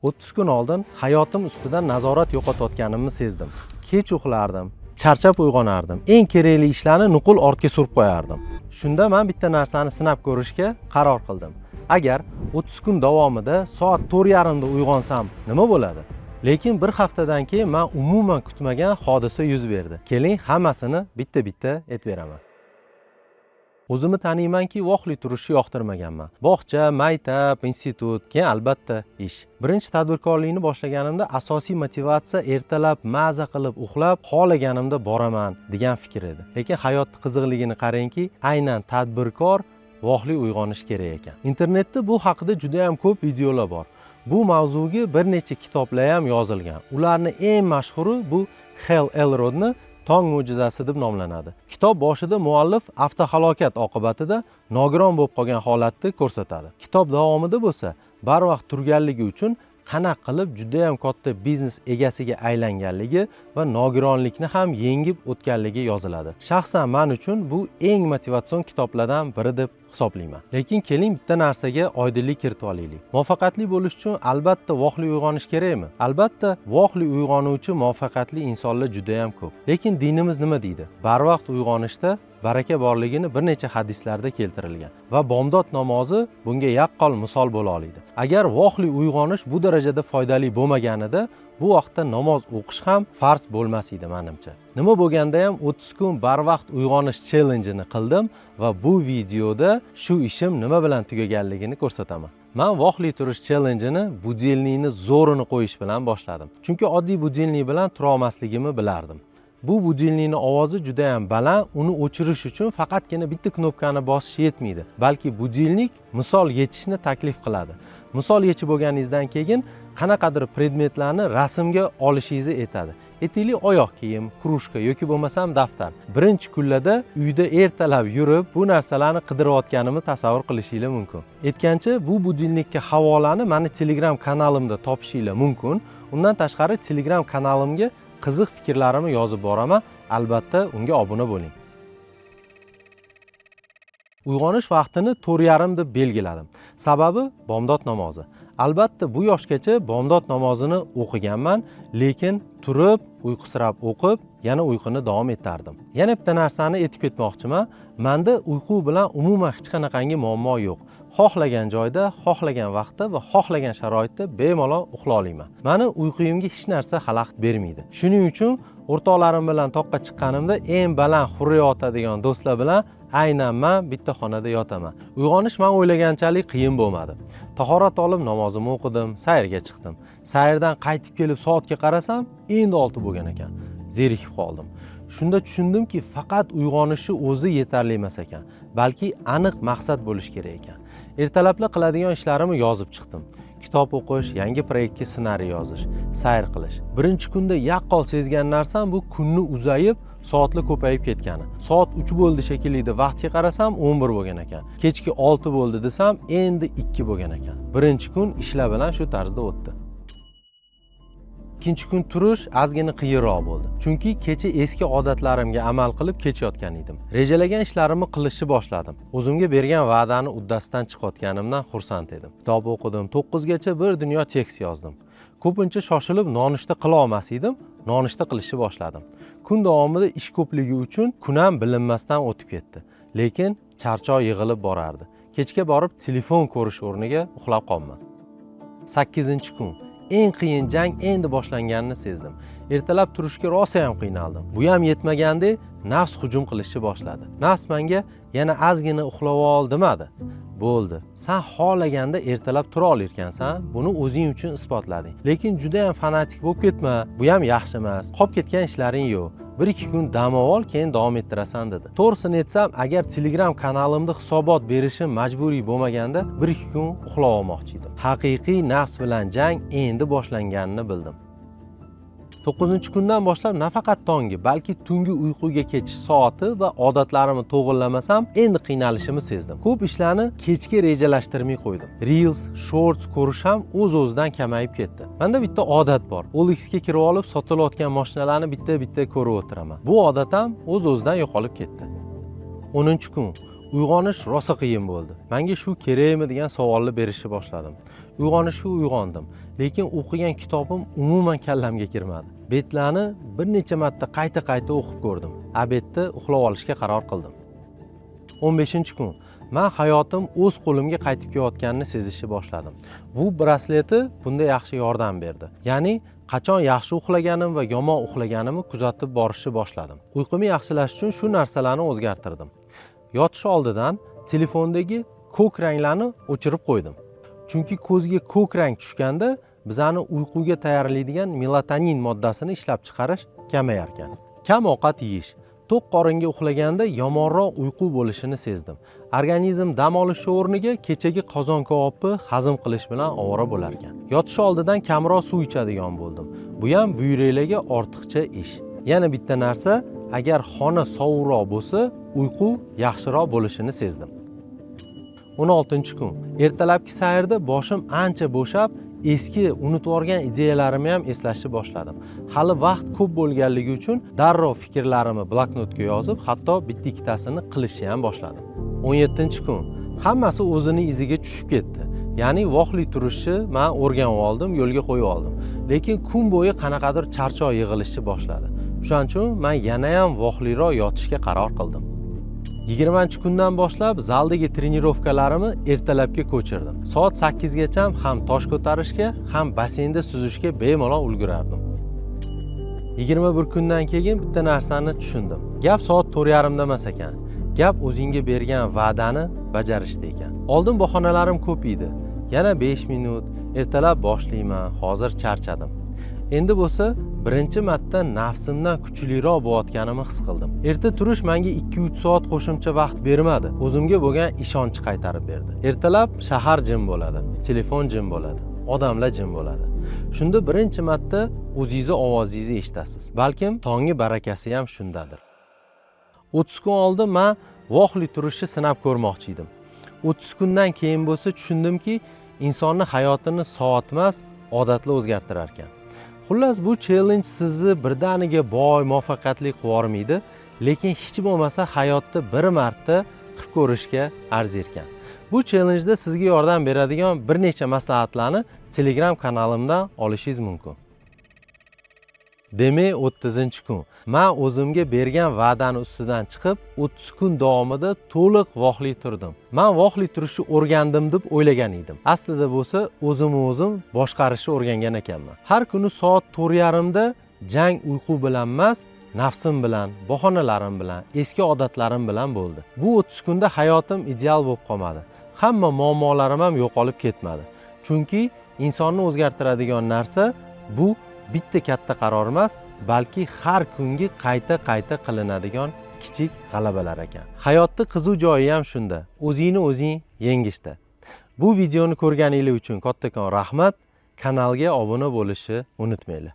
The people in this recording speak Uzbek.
30 kun oldin hayotim ustidan nazorat yo'qotayotganimni sezdim. Kech uxlardim, charchab uyg'onardim. Eng kerakli ishlarni nuqul ortga surib qo'yardim. Shunda men bitta narsani sinab ko'rishga qaror qildim. Agar 30 kun davomida soat 4:30 da uyg'onsam nima bo'ladi? Lekin bir haftadan keyin men umuman kutmagan hodisa yuz berdi. Keling, hammasini bitta-bitta aytib beraman. O'zimni taniymanki, voqli turishni yoqtirmaganman. Bog'cha, maktab, institut, keyin albatta ish. Birinchi tadbirkorlikni boshlaganimda asosiy motivatsiya ertalab maza qilib uxlab, xohlaganimda boraman degan fikr edi. Lekin hayotning qiziqligini qarangki, aynan tadbirkor voqli uyg'onish kerak ekan. Internetda bu haqida juda ham ko'p videolar bor. Bu mavzuga bir necha kitoblar ham yozilgan. Ularning eng mashhuri bu Hal Elrodni Tong mo'jizasi deb nomlanadi. Kitob boshida muallif avtohalokat oqibatida nogiron bo'lib qolgan holatni ko'rsatadi. Kitob davomida bo'lsa, barvaqt turganligi uchun qanaqa qilib juda ham katta biznes egasiga aylanganligi va nogironlikni ham yengib o'tganligi yoziladi. Shaxsan men uchun bu eng motivatsion kitoblardan biri deb hisoblayman. Lekin keling bitta narsaga oydinlik kiritib olaylik. Muvaffaqiyatli bo'lish uchun albatta voqli uyg'onish kerakmi? Albatta, voqli uyg'onuvchi muvaffaqiyatli insonlar juda ham ko'p. Lekin dinimiz nima deydi? Barvaqt uyg'onishda baraka borligini bir necha hadislarda keltirilgan va bomdod namozi bunga yaqqol misol bo'la oladi. Agar voqli uyg'onish bu darajada foydali bo'lmaganida, bu vaqtda namoz o'qish ham farz bo'lmas edi menimcha. Nima bo'lganda ham 30 kun barvaqt uyg'onish challenge-ni qildim va bu videoda shu ishim nima bilan tugaganligini ko'rsataman. Men voqli turish challenge-ni budilnikni zo'rini qo'yish bilan boshladim. Chunki oddiy budilnik bilan tura olmasligimni bilardim. Bu budilnikning ovozi juda ham baland, uni o'chirish uchun faqatgina bitta knopkani bosish yetmaydi. Balki budilnik misol yechishni taklif qiladi. Misol yechib bo'lganingizdan keyin qanaqadir predmetlarni rasmga olishingizni aytadi. Aytaylik, oyoq kiyim, krushka yoki bo'lmasam daftar. Birinchi kunlarda uyda ertalab yurib, bu narsalarni qidirayotganimni tasavvur qilishingiz mumkin. Aytgancha, bu budilnikka havolani meni Telegram kanalimda topishingiz mumkin. Undan tashqari Telegram kanalimga qiziq fikrlarimni yozib boraman. Albatta, unga obuna bo'ling. Uyg'onish vaqtini 4:30 deb belgiladim. Sababi bomdod namozi. Albatta, bu yoshgacha bomdod namozini o'qiganman, lekin turib, uyqusirab o'qib, yana uyquni davom ettirdim. Yana bitta narsani aytib ketmoqchiman. Menda uyqu bilan umuman hech qanaqangi muammo yo'q. Xohlagan joyda, xohlagan vaqtda va xohlagan sharoitda bemalol uxla olaman. Meni uyquyimga hech narsa xalaqit bermaydi. Shuning uchun o'rtoqlarim bilan toqqa chiqqanimda eng baland hurriya otadigan do'stlar bilan aynan men bitta xonada yotaman. Uyg'onish men o'ylaganchalik qiyin bo'lmadi. Tahorat olib namozimni o'qidim, sayrga chiqdim. Sayrdan qaytib kelib soatga qarasam, endi 6 bo'lgan ekan. Zerikib qoldim. Shunda tushundimki, faqat uyg'onishi o'zi yetarli emas ekan, balki aniq maqsad bo'lish kerak ekan. Ertalabla qiladigan ishlarimni yozib chiqdim. Kitob o'qish, yangi proyektga ssenariy yozish, sayr qilish. Birinchi kunda yaqqol sezgan narsam bu kunni uzayib, soatlar ko'payib ketgani. Soat 3 bo'ldi shekilli edi, vaqtga qarasam 11 bo'lgan ekan. Kechki 6 bo'ldi desam, endi 2 bo'lgan ekan. Birinchi kun ishlar bilan shu tarzda o'tdi. Ikkinchi kun turish ozgina qiyinroq bo'ldi. Chunki kecha eski odatlarimga amal qilib kech yotgan edim. Rejalagan ishlarimni qilishni boshladim. O'zimga bergan va'dani uddasidan chiqayotganimdan xursand edim. Kitob o'qidim, 9 gacha bir dunyo tekst yozdim. Ko'pincha shoshilib nonushta qila olmas edim, nonushta qilishni boshladim. Kun davomida ish ko'pligi uchun kunam bilinmasdan o'tib ketdi. Lekin charchoq yig'ilib borardi. Kechga borib telefon ko'rish o'rniga uxlab qoldim. 8-kun. Eng qiyin jang endi boshlanganini sezdim. Ertalab turishga rosa ham qiynaldim. Bu ham yetmaganda nafs hujum qilishni boshladi. Nafs menga yana ozgina uxlab ol demadi. Bo'ldi. Sen xohlaganda ertalab tura olarkansan, buni o'zing uchun isbotlading. Lekin juda ham fanatik bo'lib ketma. Bu ham yaxshi emas. Qolib ketgan ishlaring yo'q. 1-2 kun dam ol, keyin davom ettirasan dedi. To'g'risini aytsam, agar Telegram kanalimda hisobot berishim majburiy bo'lmaganda 1-2 kun uxlab olmoqchi edim. Haqiqiy nafs bilan jang endi boshlanganini bildim. 9-kundan boshlab nafaqat tongi, balki tungi uyquga ketish soati va odatlarimni to'g'rilamasam, endi qiynalishimni sezdim. Ko'p ishlarni kechga rejalashtirmay qo'ydim. Reels, shorts ko'rish ham o'z-o'zidan kamayib ketdi. Menda bitta odat bor. OLX ga kirib olib, sotilayotgan mashinalarni bitta-bitta ko'rib o'tiraman. Bu odatim o'z-o'zidan yo'qolib ketdi. 10-kun. Uyg'onish rosa qiyin bo'ldi. Menga shu kerakmi degan savolni berishni boshladim. Uyg'onishga uyg'ondim, lekin o'qigan kitobim umuman kallamga kirmadi. Betlarni bir necha marta qayta o'qib ko'rdim. Obedda uxlab olishga qaror qildim. 15-kun men hayotim o'z qo'limga qaytib kelayotganini sezishni boshladim. Bu brasleti bunda yaxshi yordam berdi. Ya'ni qachon yaxshi uxlaganim va yomon uxlaganimni kuzatib borishni boshladim. Uyqumni yaxshilash uchun shu narsalarni o'zgartirdim. Yotish oldidan telefondagi ko'k ranglarni o'chirib qo'ydim. Chunki ko'zga ko'k rang tushganda bizani uyquga tayyorlaydigan melatonin moddasini ishlab chiqarish kamayar ekan. Kam ovqat yeyish, to'q qoringa uxlaganda yomonroq uyqu bo'lishini sezdim. Organizm dam olish o'rniga kechagi qozon kabobi hazm qilish bilan ovora bo'lar ekan. Yotish oldidan kamroq suv ichadigan bo'ldim. Bu ham buyraklarga ortiqcha ish. Yana bitta narsa, agar xona sovuqroq bo'lsa, uyqu yaxshiroq bo'lishini sezdim. 16-kun ertalabki sayrda boshim ancha bo'shab, eski unutib olgan ideyalarimni ham eslashni boshladim. Hali vaqt ko'p bo'lganligi uchun darrov fikrlarimni bloknotga yozib, hatto bitta ikkitasini qilishni ham boshladim. 17-kun hammasi o'zini iziga tushib ketdi. Ya'ni voqli turishni men o'rganib oldim, yo'lga qo'yib oldim. Lekin kun bo'yi qanaqadir charchoq yig'ilishni boshladi. Shuning uchun men yana ham voqliroq yotishga qaror qildim. 20-kundan boshlab zaldagi trenirovkalarimni ertalabga ko'chirdim. Soat 8 gacha ham tosh ko'tarishga, ham baseynda suzishga bemalol ulgurardim. 21 kundan keyin bitta narsani tushundim. Gap soat 4:30 emas ekan. Gap o'zingga bergan va'dani bajarishda ekan. Oldin bahonalarim ko'p edi. Yana 5 minut, ertalab boshlayman, hozir charchadim. Endi bo'lsa birinchi marta nafsimdan kuchliroq bo'layotganimni his qildim. Erta turish menga 2-3 soat qo'shimcha vaqt bermadi. O'zimga bo'lgan ishonch qaytarib berdi. Ertalab shahar jim bo'ladi, telefon jim bo'ladi, odamlar jim bo'ladi. Shunda birinchi marta o'zingizni ovozingizni eshitasiz. Balkim tonggi barakasi ham shundadir. 30 kun oldin men voqli turishni sinab ko'rmoqchi edim. 30 kundan keyin bo'lsa tushundimki, insonning hayotini soat emas, odatlar o'zgartirar ekan. Xullas bu challenge sizni birdaniga boy, muvaffaqiyatli qilib yormaydi, lekin hech bo'lmasa hayotda bir marta qilib ko'rishga arzir ekan. Bu challenge-da sizga yordam beradigan bir necha maslahatlarni Telegram kanalimdan olishingiz mumkin. Demak, 30-kun men o'zimga bergan va'dani ustidan chiqib, 30 kun davomida to'liq voqli turdim. Men voqli turishni o'rgandim deb o'ylagan edim. Aslida bo'lsa, o'zim boshqarishni o'rgangan ekanman. Har kuni soat 4:30 da jang uyqu bilan emas, nafsim bilan, bahonalarim bilan, eski odatlarim bilan bo'ldi. Bu 30 kunda hayotim ideal bo'lib qolmadi. Hamma muammolarim ham yo'qolib ketmadi. Chunki insonni o'zgartiradigan narsa bu bitta katta qaror emas, balki har kungi qayta qilinadigan kichik g'alabalar ekan. Hayotda qiziq joyi ham shunda. O'zingni o'zing yengishda. Bu videoni ko'rganingiz uchun kattakon rahmat. Kanalga obuna bo'lishni unutmanglar.